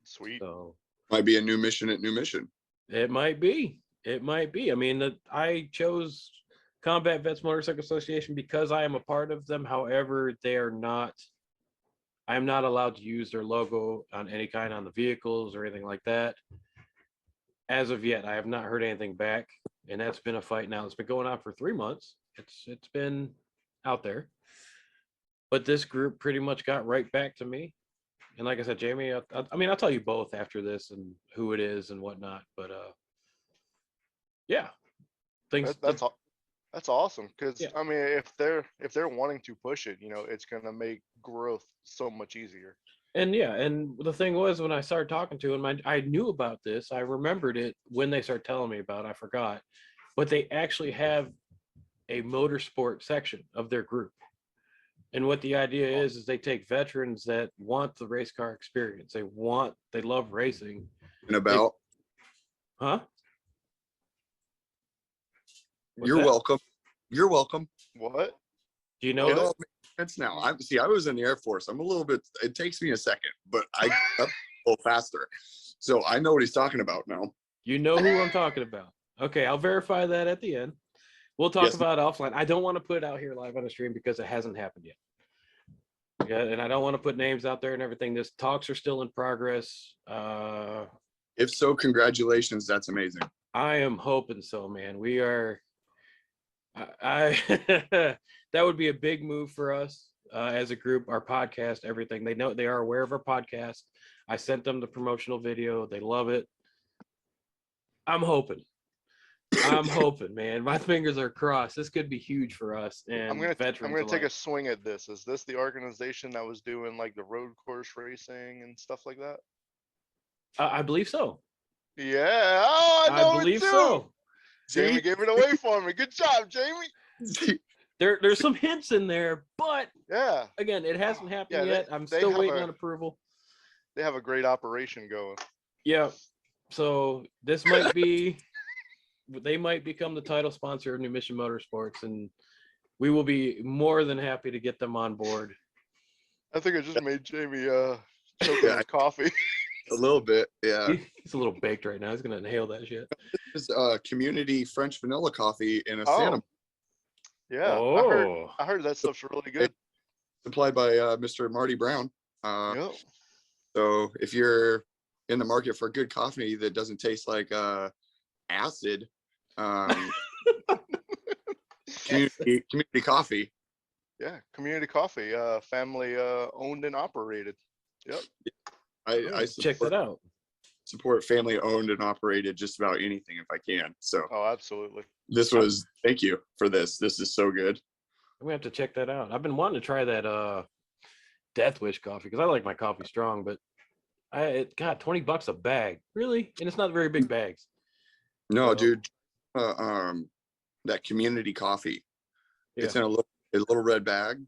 Sweet. So Might be a new mission at New Mission. it might be. It might be. I mean, I chose Combat Vets Motorcycle Association because I am a part of them. However, they are not. I am not allowed to use their logo on any kind on the vehicles or anything like that. As of yet, I have not heard anything back, and that's been a fight now. It's been going on for 3 months. It's been out there, but this group pretty much got right back to me. And like I said, Jamie, I mean, I'll tell you both after this and who it is and whatnot. But yeah, things. That's awesome. Because Yeah. I mean, if they're wanting to push it, it's gonna make growth so much easier. And yeah, and the thing was, when I started talking to him, I knew about this. I remembered it when they started telling me about it. I forgot. But they actually have a motorsport section of their group. And what the idea is they take veterans that want the race car experience. They love racing. And about. Huh? What's You're that? welcome. You're welcome. What? Do you know It that? all makes sense now. I was in the Air Force. I'm a little bit, it takes me a second, but I up a little faster. So I know what he's talking about now. You know who I'm talking about. Okay, I'll verify that at the end. We'll talk Yes. about it offline. I don't want to put it out here live on the stream because it hasn't happened yet. Yeah, and I don't want to put names out there and everything. This talks are still in progress. If so, congratulations. That's amazing. I am hoping so, man. We are. I that would be a big move for us. as a group, our podcast, everything. They know, they are aware of our podcast. I sent them the promotional video. They love it. I'm hoping, man. My fingers are crossed. This could be huge for us and I'm veterans gonna take alike. a swing at this. Is this the organization that was doing like the road course racing and stuff like that? I believe so. Yeah. Oh, I I know it believe too. so. Jamie See? gave it away for me. Good job, Jamie. There's some hints in there, but Yeah. again, it hasn't happened Yeah, yet. I'm they still have waiting a on approval. they have a great operation going. Yeah. So this might be, they might become the title sponsor of New Mission Motorsports, and we will be more than happy to get them on board. I think I just made Jamie choke Yeah. on his coffee. A little bit, yeah. He's a little baked right now. He's gonna inhale that shit. This is community French vanilla coffee in a Oh, Santa, yeah. Oh, I heard that stuff's really good. supplied by Mr. Marty Brown. Yep. So if you're in the market for good coffee that doesn't taste like acid, um, community coffee. Yeah. Community coffee. Family owned and operated. Yep. I check that out. support family owned and operated just about anything if I can. So Oh, absolutely. this was, thank you for this. This is so good. We have to check that out. I've been wanting to try that Death Wish coffee because I like my coffee strong, but it got $20 a bag, really, and it's not very big bags. No, So, dude, that community coffee. yeah. It's in a little red bag.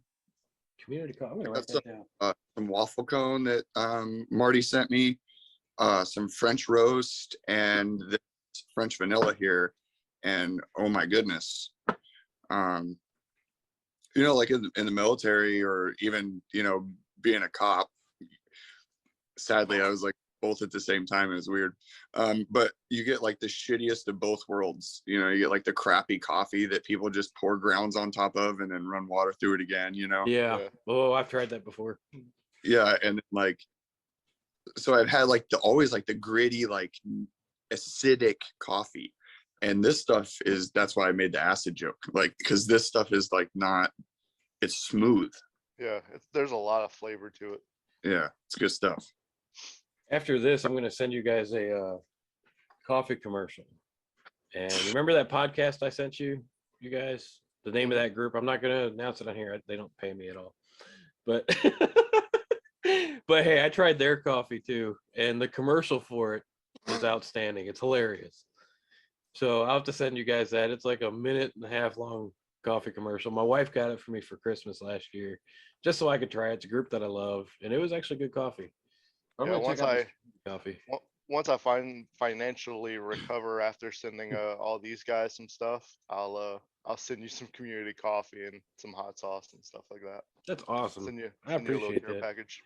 Community coffee. I'm gonna write That's that down. Some waffle cone that Marty sent me, some French roast, and this French vanilla here. And oh my goodness, like in the military or even being a cop. Sadly, I was like both at the same time. It was weird. But you get like the shittiest of both worlds. You get like the crappy coffee that people just pour grounds on top of and then run water through it again. Yeah. Yeah. Oh, I've tried that before. Yeah, and like, so I've had like always like the gritty, like acidic coffee, and this stuff that's why I made the acid joke, like because this stuff is like not, it's smooth. Yeah. There's a lot of flavor to it. Yeah, it's good stuff. After this, I'm gonna send you guys a coffee commercial. And remember that podcast I sent you guys? The name of that group. I'm not gonna announce it on here. They don't pay me at all. But but hey, I tried their coffee too, and the commercial for it is outstanding. It's hilarious. So I'll have to send you guys that. It's like a 1.5-minute long coffee commercial. My wife got it for me for Christmas last year, just so I could try it. It's a group that I love, and it was actually good coffee. I'm Yeah, gonna check out this coffee. once I financially recover after sending all these guys some stuff, I'll send you some community coffee and some hot sauce and stuff like that. That's awesome. Send you I a little appreciate care that. package.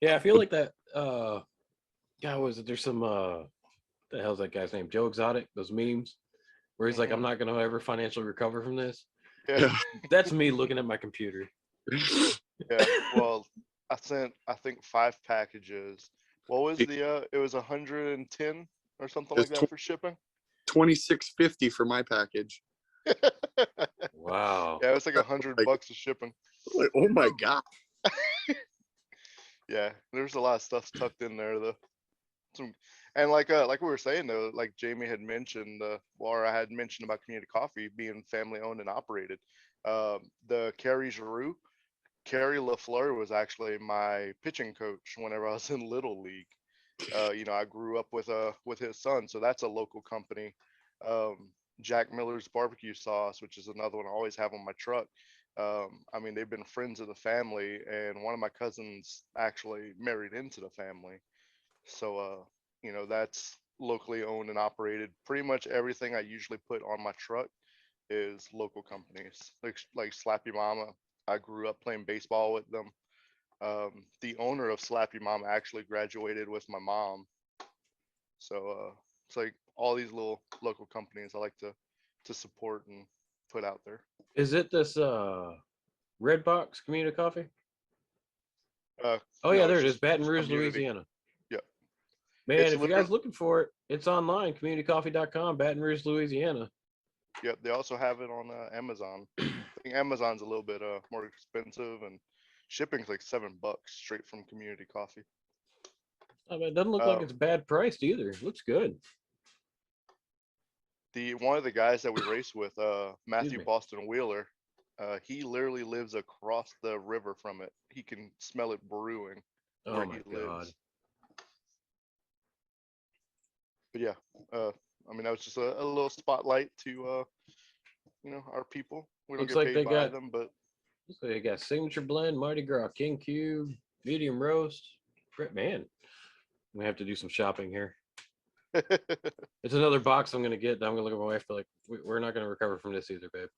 Yeah, I feel like that. God, was it? There's some. The hell's that guy's name? Joe Exotic. Those memes where he's like, "I'm not gonna ever financially recover from this." Yeah. That's me looking at my computer. Yeah. Well, I sent I think 5 packages. What was the it was 110 or something like It's that for shipping? $26.50 for my package. Wow. Yeah, it was like $100 of shipping. Like, oh my god. Yeah, there's a lot of stuff tucked in there though. And like we were saying though, like Jamie had mentioned, or I had mentioned about community coffee being family owned and operated. The Carrie Giroux, Kerry LaFleur was actually my pitching coach whenever I was in Little League. I grew up with his son, so that's a local company. Jack Miller's barbecue sauce, which is another one I always have on my truck. I mean, they've been friends of the family, and one of my cousins actually married into the family. So, that's locally owned and operated. Pretty much everything I usually put on my truck is local companies, like Slappy Mama. I grew up playing baseball with them. The owner of Slappy Mama actually graduated with my mom. So it's like all these little local companies I like to support and put out there. Is it this Red Box Community Coffee? Oh Oh no, yeah, there it's it is. just Baton Rouge, community. Louisiana. Yeah. Man, It's if you literally- guys looking for it, it's online, communitycoffee.com, Baton Rouge, Louisiana. Yep, they also have it on Amazon. think Amazon's a little bit more expensive, and shipping's like $7 straight from Community Coffee. I mean, it doesn't look like it's bad priced either. It looks good. One of the guys that we race with, Matthew me. Boston Wheeler, he literally lives across the river from it. He can smell it brewing Oh where my he God. lives. But yeah, I mean, that was just a little spotlight to our people. We don't Looks get like paid they by got them, but so they got signature blend, Mardi Gras, King Cube, medium roast. Man, I'm gonna have to do some shopping here. It's another box I'm gonna get. I'm gonna look at my wife. Be like, we're not gonna recover from this either, babe.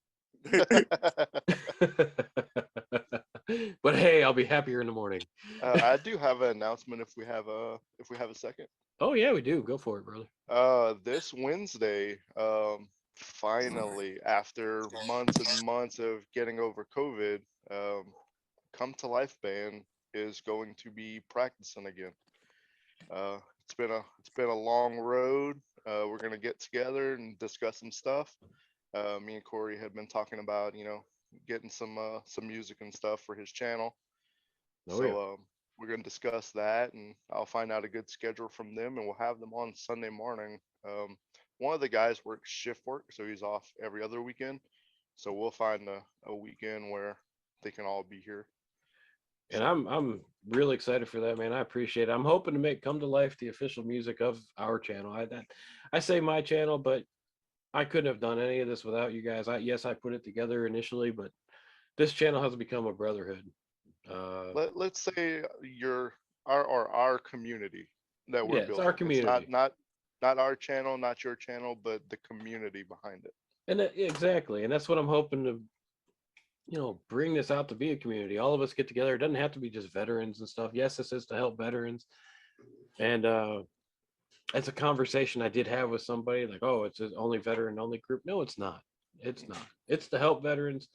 But hey, I'll be happier in the morning. I do have an announcement if we have a second. Oh yeah, we do. Go for it, brother. This Wednesday, finally, after months and months of getting over COVID, Come to Life Band is going to be practicing again. It's been a long road. We're gonna get together and discuss some stuff. Me and Corey had been talking about, getting some music and stuff for his channel. Oh, So yeah. we're gonna discuss that, and I'll find out a good schedule from them, and we'll have them on Sunday morning. One of the guys works shift work, so he's off every other weekend. So we'll find a weekend where they can all be here. And I'm really excited for that, man. I appreciate it. I'm hoping to make Come to Life the official music of our channel. I say my channel, but I couldn't have done any of this without you guys. Yes, I put it together initially, but this channel has become a brotherhood. Let's say our community that we're Yeah, it's building. our community. Not our channel, not your channel, but the community behind it. And exactly. And that's what I'm hoping to, bring this out to be a community. All of us get together. It doesn't have to be just veterans and stuff. Yes, this is to help veterans. And it's a conversation I did have with somebody like, oh, it's only veteran only group. No, it's not. It's not. It's to help veterans.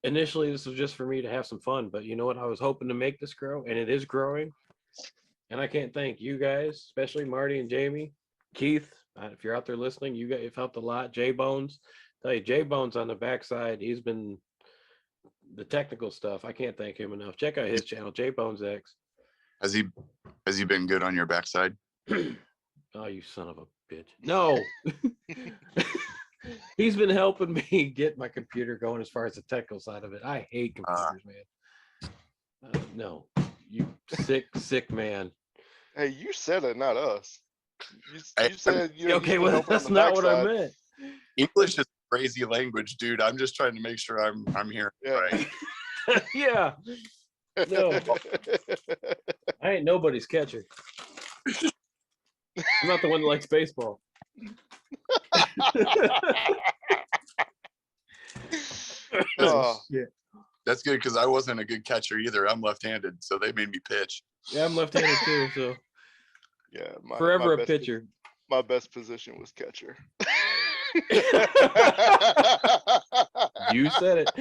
Initially, this was just for me to have some fun, but you know what? I was hoping to make this grow, and it is growing. And I can't thank you guys, especially Marty and Jamie, Keith. If you're out there listening, you guys have helped a lot. J Bones, tell you, J Bones on the backside, he's been the technical stuff. I can't thank him enough. Check out his channel, J Bones X. Has he been good on your backside? Oh, you son of a bitch! No. He's been helping me get my computer going as far as the technical side of it. I hate computers, man. No, you sick man. Hey, you said it, not us. You said Okay, well, that's not what I meant. English is a crazy language, dude. I'm just trying to make sure I'm hearing right. Yeah. No, I ain't nobody's catcher. I'm not the one that likes baseball. Oh, shit. That's good because I wasn't a good catcher either. I'm left-handed, so they made me pitch. Yeah, I'm left-handed too, so yeah, forever a pitcher. My best position was catcher. You said it.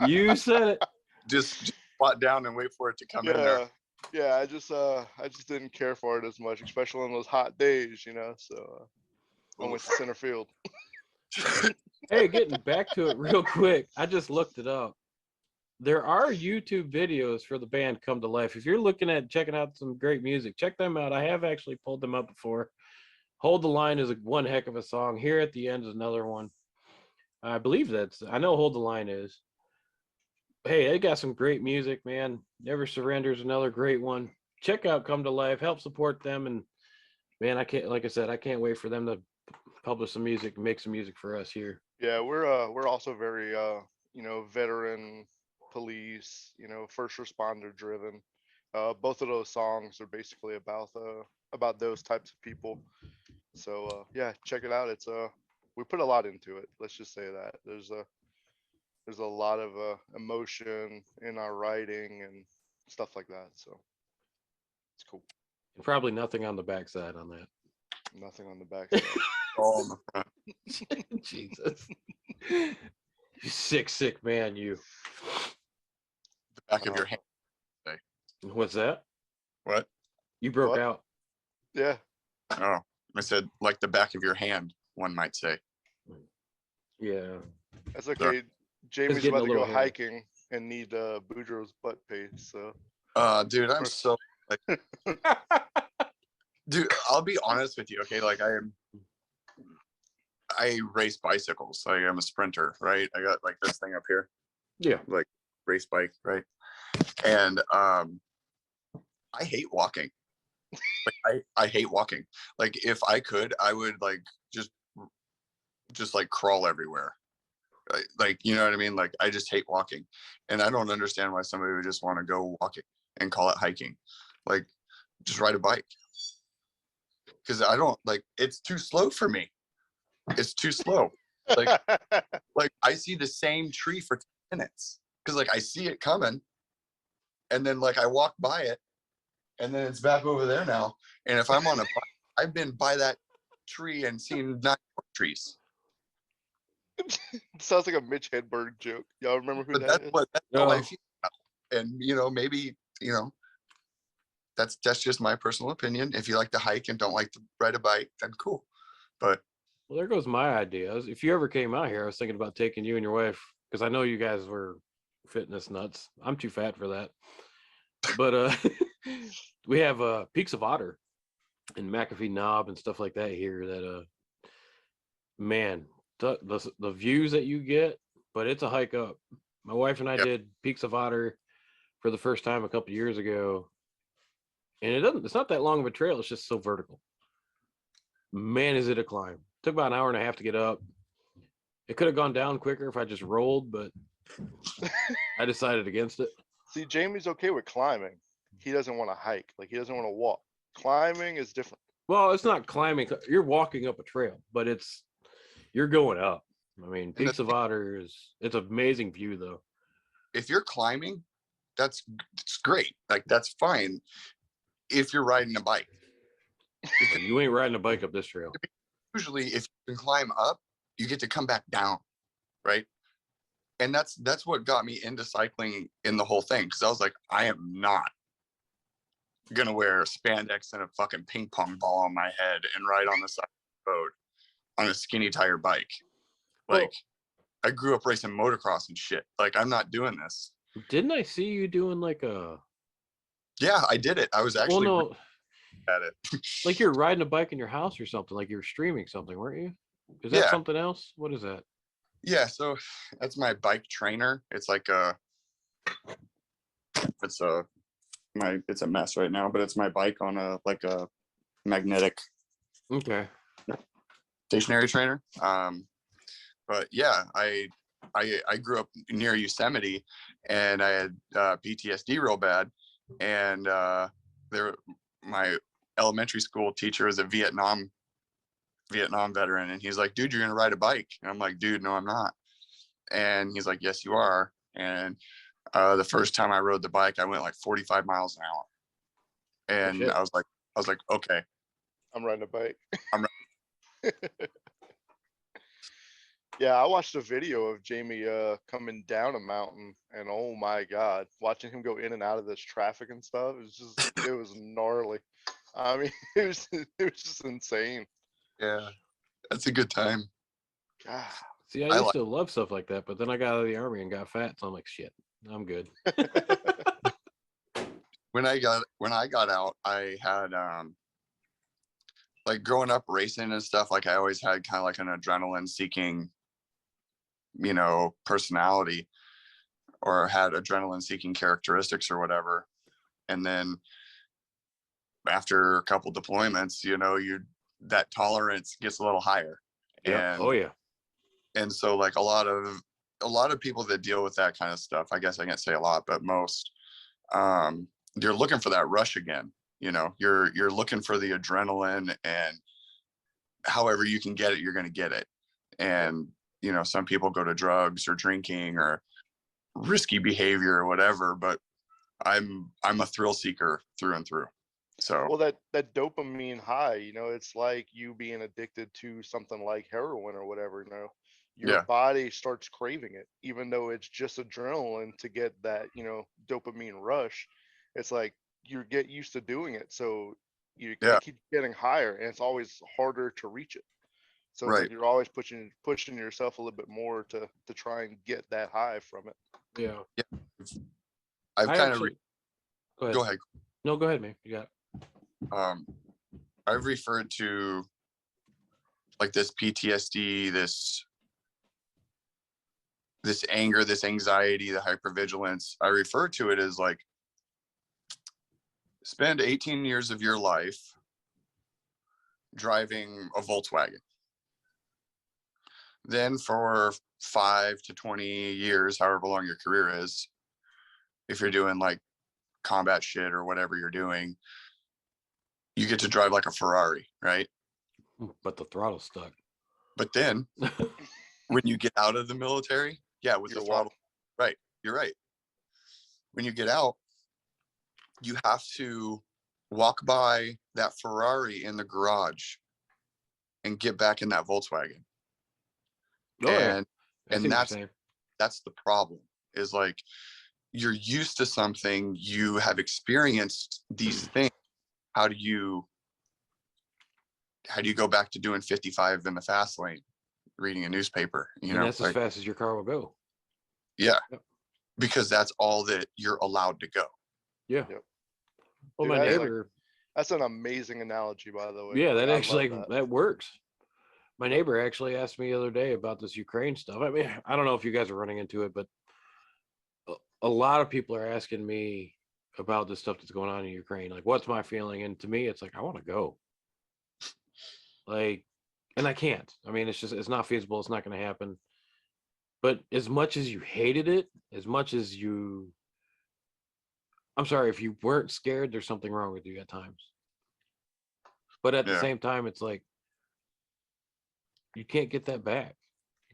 You said it. Just squat down and wait for it to come in there. Yeah, I just didn't care for it as much, especially on those hot days, so I went to center field. Hey, getting back to it real quick, I just looked it up. There are YouTube videos for the band Come to Life. If you're looking at checking out some great music, check them out. I have actually pulled them up before. Hold the Line is one heck of a song. Here at the End is another one. I believe I know Hold the Line is. Hey, they got some great music, man. Never Surrender is another great one. Check out Come to Life. Help support them. And man, like I said, I can't wait for them to publish some music and make some music for us here. Yeah, we're also very veteran, police, first responder driven. Both of those songs are basically about those types of people. So yeah, check it out. It's we put a lot into it. Let's just say that there's a lot of emotion in our writing and stuff like that. So it's cool. And probably nothing on the backside on that. Nothing on the backside. All on the front. Jesus. You sick man, you. The back of your hand. What's that? What? You broke out. Yeah. Oh, I said like the back of your hand, one might say. Yeah. That's okay. Jamie's getting about a to go little hairy. hiking and need Boudreaux's butt paste. So, Dude, I'm so like, dude, I'll be honest with you. Okay, like I race bicycles. Like I'm a sprinter, right? I got like this thing up here, Yeah. like race bike, right? And I hate walking. Like I hate walking. Like if I could, I would like just like crawl everywhere. Like you know what I mean? Like I just hate walking, and I don't understand why somebody would just want to go walking and call it hiking. Like just ride a bike, because I don't like it's too slow for me. It's too slow. Like I see the same tree for 10 minutes because like I see it coming, and then like I walk by it, and then it's back over there now. And if I'm on a bike, I've been by that tree and seen 9 more trees. sounds like a Mitch Hedberg joke. Y'all remember who But that is? that's how I No. feel. And you know, maybe you know, that's just my personal opinion. If you like to hike and don't like to ride a bike, then cool. But Well, there goes my ideas. If you ever came out here, I was thinking about taking you and your wife because I know you guys were fitness nuts. I'm too fat for that. But we have Peaks of Otter and McAfee Knob and stuff like that here. That man, the views that you get, but it's a hike up. My wife and I Yep. did Peaks of Otter for the first time a couple years ago, and it's not that long of a trail. It's just so vertical. Man, is it a climb? Took about an hour and a half to get up. It could have gone down quicker if I just rolled, but I decided against it. See, Jamie's okay with climbing. He doesn't want to hike. Like he doesn't want to walk. Climbing is different. Well, it's not climbing. You're walking up a trail, but you're going up. I mean, And the Peaks of Otter it's an amazing view though. if you're climbing, it's great. Like that's fine if you're riding a bike. But you ain't riding a bike up this trail. Usually, if you can climb up, you get to come back down, right? And that's what got me into cycling in the whole thing, because I was like, I am not gonna wear spandex and a fucking ping pong ball on my head and ride on the side of the road on a skinny tire bike. Like, Well, I grew up racing motocross and shit. Like, I'm not doing this. didn't I see you doing like a? Yeah, I did it. I was Well, actually no, at it. like you're riding a bike in your house or something. Like you're streaming something, weren't you? Is that Yeah. something else? What is that? Yeah, so that's my bike trainer. It's like it's a mess right now, but it's my bike on a magnetic Okay. stationary trainer. But yeah, I grew up near Yosemite, and I had PTSD real bad, and my elementary school teacher was a Vietnam veteran, and he's like, dude, you're gonna ride a bike. And I'm like, dude, no, I'm not. And he's like, yes, you are. And the first time I rode the bike, I went like 45 miles an hour, and shit. I was like, okay, I'm riding a bike. I'm Yeah, I watched a video of Jamie coming down a mountain, and oh my god, watching him go in and out of this traffic and stuff, it was gnarly. I mean, it was just insane. yeah, that's a good time. God. See, I I used like- to love stuff like that, but then I got out of the army and got fat, so I'm like, shit, I'm good. When I got out, I had like growing up racing and stuff, like I always had kind of like an adrenaline seeking, personality, or had adrenaline seeking characteristics or whatever. And then after a couple deployments, that tolerance gets a little higher. Yeah. And Oh yeah. and so like a lot of people that deal with that kind of stuff, I guess I can't say a lot, but most, you're looking for that rush again. You're looking for the adrenaline, and however you can get it, you're going to get it. And some people go to drugs or drinking or risky behavior or whatever, but I'm a thrill seeker through and through. So Well, that dopamine high, it's like you being addicted to something like heroin or whatever. Your Yeah. body starts craving it, even though it's just adrenaline to get that dopamine rush. It's like you get used to doing it, so you Yeah. keep getting higher, and it's always harder to reach it. So it's Right. like you're always pushing yourself a little bit more to try and get that high from it. Yeah. I've I kind of actually, go ahead. go ahead. No, go ahead, man. You got it. I've referred to like this PTSD, this anger, this anxiety, the hypervigilance. I refer to it as like spend 18 years of your life driving a Volkswagen. Then for 5 to 20 years, however long your career is, if you're doing like combat shit or whatever you're doing, you get to drive like a Ferrari, right? But the throttle's stuck. But then when you get out of the military, yeah, with the throttle, right, you're right. When you get out, you have to walk by that Ferrari in the garage and get back in that Volkswagen. Oh, yeah. And I see what you're that's saying. the problem, is like you're used to something, you have experienced these things. How do you go back to doing 55 in the fast lane, reading a newspaper? You And know, that's as like, fast as your car will go. yeah, Yep. because that's all that you're allowed to go. Yeah. Yep. Well, Dude, my that is neighbor. That's an amazing analogy, by the way. Yeah, Like, that I actually love that works. My neighbor actually asked me the other day about this Ukraine stuff. I mean, I don't know if you guys are running into it, but a lot of people are asking me about this stuff that's going on in Ukraine. Like, what's my feeling? And to me, it's like, I want to go. Like, and I can't. I mean, it's not feasible. It's not going to happen. But as much as you hated it, as much as I'm sorry, if you weren't scared, there's something wrong with you at times. But at the Yeah. same time, it's like, you can't get that back.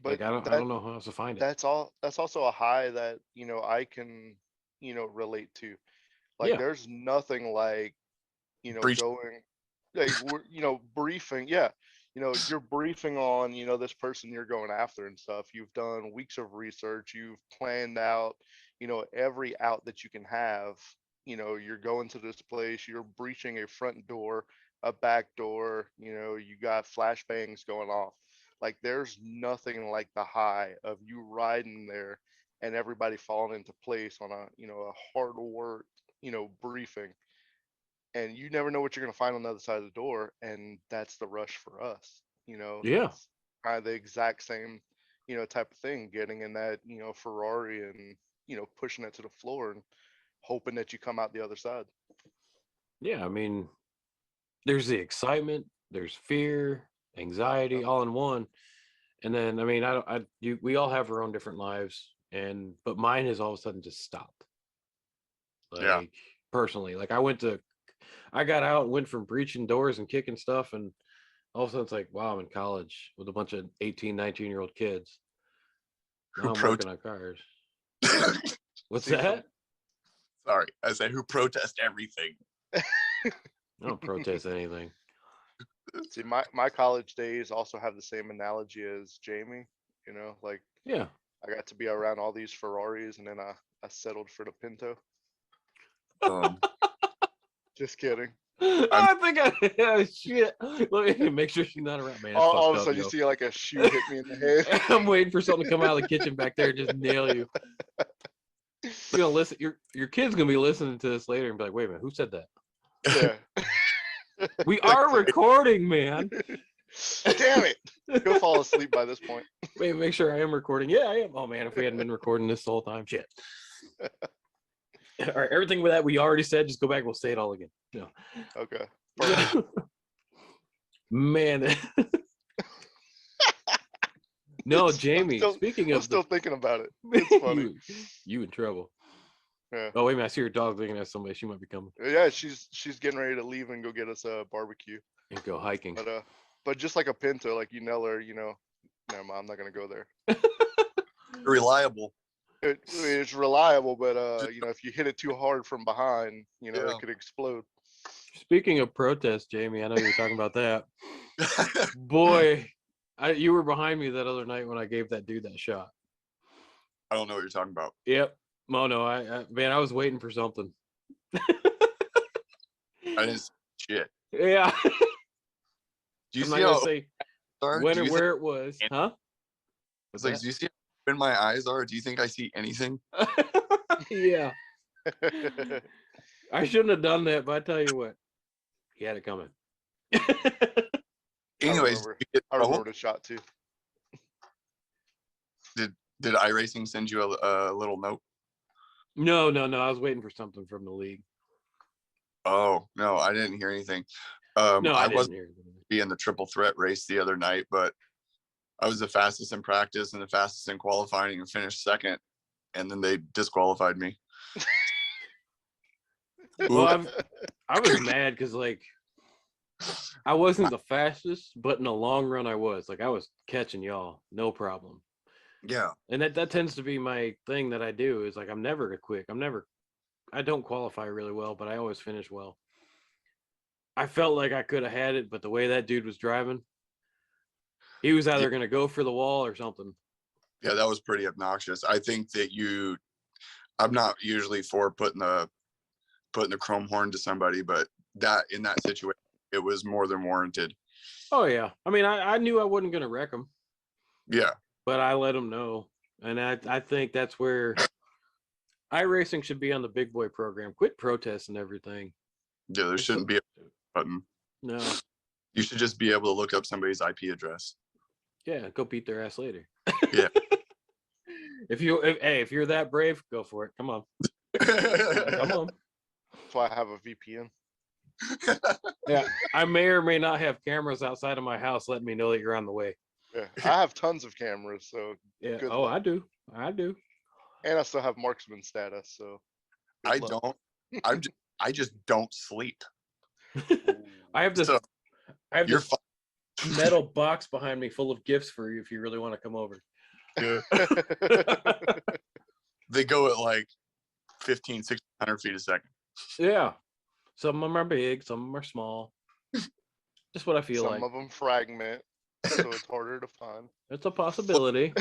But Like, I don't know how else to find it. that's also a high that, I can, relate to. Like, Yeah. there's nothing like, Breach. going, like, briefing. Yeah. You're briefing on, this person you're going after and stuff. You've done weeks of research. You've planned out, every out that you can have. You're going to this place, you're breaching a front door, a back door, you got flashbangs going off. Like, there's nothing like the high of you riding there and everybody falling into place on a hard work, briefing. And you never know what you're going to find on the other side of the door. And that's the rush for us. Yeah. That's kind of the exact same, type of thing, getting in that, Ferrari and, pushing it to the floor and hoping that you come out the other side. Yeah. I mean, there's the excitement, there's fear, anxiety, all in one. And then, I mean, we all have our own different lives, but mine has all of a sudden just stopped. Like, Yeah. personally, like I got out, went from breaching doors and kicking stuff, and all of a sudden it's like, wow, I'm in college with a bunch of 18, 19-year-old kids. Now I'm working on cars. What's See, that? Sorry, I said who protest everything. I don't protest anything. See, my college days also have the same analogy as Jamie. Like, Yeah. I got to be around all these Ferraris, and then I settled for the Pinto. Just kidding. I think oh, shit. Let me make sure she's not around, man. All of a Up, sudden, yo. you see like a shoe hit me in the head. I'm waiting for something to come out of the kitchen back there and just nail you. You're gonna listen. Your kid's gonna be listening to this later and be like, "Wait a minute, who said that?" Yeah. We are recording, man. Damn it! He'll fall asleep by this point. Wait, make sure I am recording. Yeah, I am. Oh man, if we hadn't been recording this whole time, shit. All right, everything with that we already said, just go back. We'll say it all again. No. Okay. Man. No, Jamie. Speaking I'm of still thinking about it. It's funny. you in trouble. Yeah. Oh wait a minute, I see your dog looking at somebody. She might be coming Yeah, she's getting ready to leave and go get us a barbecue. and go hiking. But just like a Pinto, like you nail her, never mind, I'm not gonna go there. Reliable. It's reliable, but if you hit it too hard from behind, Yeah. it could explode. Speaking of protest, Jamie, I know you were talking about that. Boy, you were behind me that other night when I gave that dude that shot. I don't know what you're talking about. Yep. Oh no, I was waiting for something. I didn't see shit. Yeah. Do you I'm see not gonna how say are? when Do or you think, where it was, huh? it's like, do you see how open my eyes are? Do you think I see anything? Yeah, I shouldn't have done that, but I tell you what, he had it coming. Anyways, remember. did you get I in trouble? remember the shot too. Did iRacing send you a little note? No, I was waiting for something from the league. Oh no, I didn't hear anything. No, I I wasn't didn't hear it. be in the triple threat race the other night, but I was the fastest in practice and the fastest in qualifying and finished second, and then they disqualified me. Well, I was mad because like I wasn't the fastest, but in the long run I was. Like I was catching y'all, no problem. Yeah, And that tends to be my thing that I do is like I'm never quick. I don't qualify really well, but I always finish well. I felt like I could have had it, but the way that dude was driving, he was either going to go for the wall or something. yeah, that was pretty obnoxious. I think that I'm not usually for putting the chrome horn to somebody, but that in that situation, it was more than warranted. Oh yeah, I mean I knew I wasn't going to wreck him, Yeah, but I let him know, and I think that's where iRacing should be on the big boy program. Quit protesting everything. yeah, there shouldn't be a button. No. You should just be able to look up somebody's IP address. Yeah, go beat their ass later. Yeah. If you're that brave, go for it. Come on. Come on. That's why I have a VPN. Yeah, I may or may not have cameras outside of my house letting me know that you're on the way. Yeah, I have tons of cameras, so Yeah. good Oh, luck. I do. And I still have marksman status, so good I luck. don't. I just don't sleep. I have this. So I have you're this metal box behind me full of gifts for you if you really want to come over. Yeah. They go at like 15, 1600 feet a second. Yeah. Some of them are big, some of them are small. Just what I feel Some like. of them fragment, so it's harder to find. It's a possibility.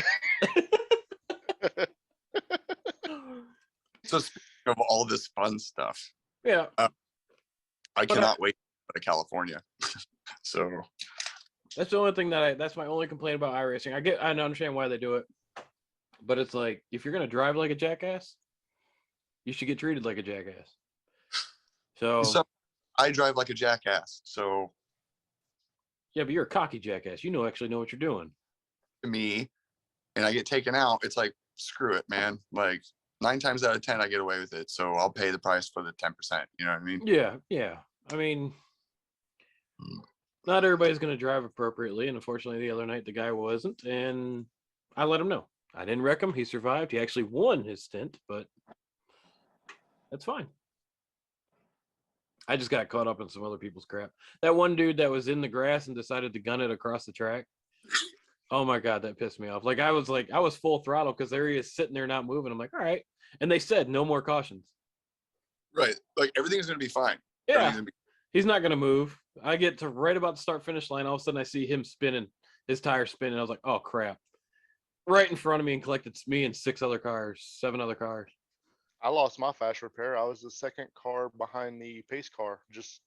So speaking of all this fun stuff, Yeah. I cannot wait to go to California. So That's the only thing that's my only complaint about iRacing. I understand why they do it. But it's like, if you're gonna drive like a jackass, you should get treated like a jackass. So I drive like a jackass. So yeah, but you're a cocky jackass. You actually know what you're doing. to me, and I get taken out, it's like, screw it, man. Like 9 times out of 10, I get away with it. So I'll pay the price for the 10%. You know what I mean? Yeah. I mean, not everybody's gonna drive appropriately, and unfortunately, the other night the guy wasn't, and I let him know. I didn't wreck him. He survived. He actually won his stint, but that's fine. I just got caught up in some other people's crap. That one dude that was in the grass and decided to gun it across the track. Oh my God, that pissed me off. I was full throttle because there he is sitting there not moving. I'm like, all right. And they said no more cautions. Right. Like everything's going to be fine. Yeah. He's not going to move. I get to right about the start finish line. All of a sudden I see him spinning, his tire spinning. I was like, oh crap. Right in front of me and collected me and 7 other cars. I lost my fast repair. I was the second car behind the pace car, just,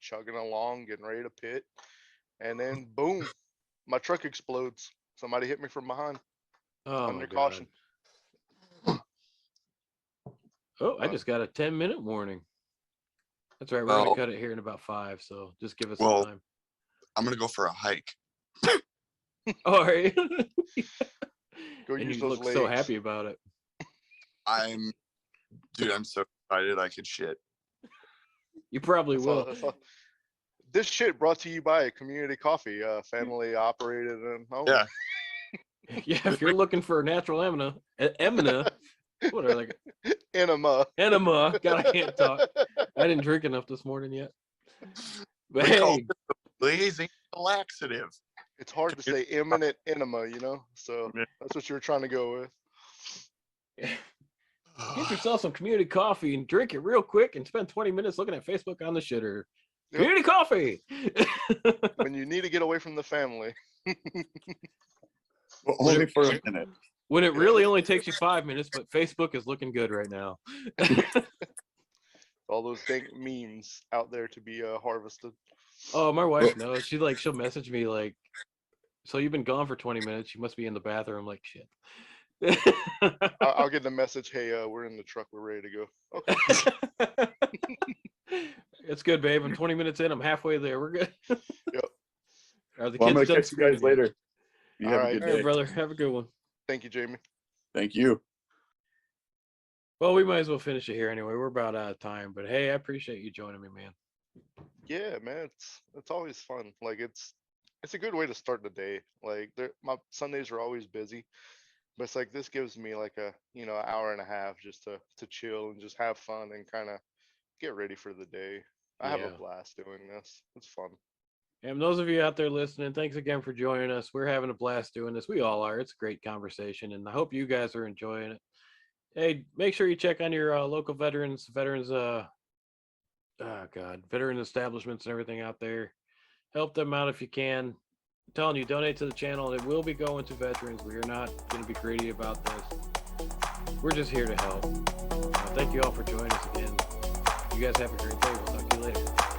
chugging along, getting ready to pit. And then boom, my truck explodes. Somebody hit me from behind. Oh Under my God. caution. Oh, I just got a 10-minute warning. That's right. We're going to cut it here in about 5. So just give us some time. I'm going to go for a hike. All right. Go and use you those look legs. so happy about it. Dude, I'm so excited I could shit. You probably will. This shit brought to you by Community Coffee, family operated and Yeah. Yeah, if you're looking for a natural emina, what are they? Enema. God, I can't talk. I didn't drink enough this morning yet. But We call hey, it the blazing laxative. It's hard to say imminent enema, so that's what you were trying to go with. Get yourself some community coffee and drink it real quick and spend 20 minutes looking at Facebook on the shitter. Yep. Community coffee. When you need to get away from the family. Well, only for a minute. When it really only takes you 5 minutes, but Facebook is looking good right now. All those dank memes out there to be harvested. Oh, my wife knows. She'll message me like, So you've been gone for 20 minutes. You must be in the bathroom like shit. I'll get the message. Hey, we're in the truck. We're ready to go. Okay. It's good, babe. I'm 20 minutes in. I'm halfway there. We're good. Yep. Are the Well, I'm kids gonna done catch you guys screaming yet? later. You All have a right. good All right, day. brother. Have a good one. Thank you, Jamie. Thank you. Well, we might as well finish it here anyway. We're about out of time, but hey, I appreciate you joining me, man. Yeah, man, it's always fun. Like it's a good way to start the day. Like my Sundays are always busy, but it's like this gives me like a an hour and a half just to chill and just have fun and kind of get ready for the day. I have a Yeah. blast doing this. It's fun. And those of you out there listening, thanks again for joining us. We're having a blast doing this. We all are. It's a great conversation, and I hope you guys are enjoying it. Hey, make sure you check on your local veteran establishments and everything out there. Help them out if you can. I'm telling you, donate to the channel, and it will be going to veterans. We are not going to be greedy about this. We're just here to help. Thank you all for joining us again. You guys have a great day. We'll talk to you later.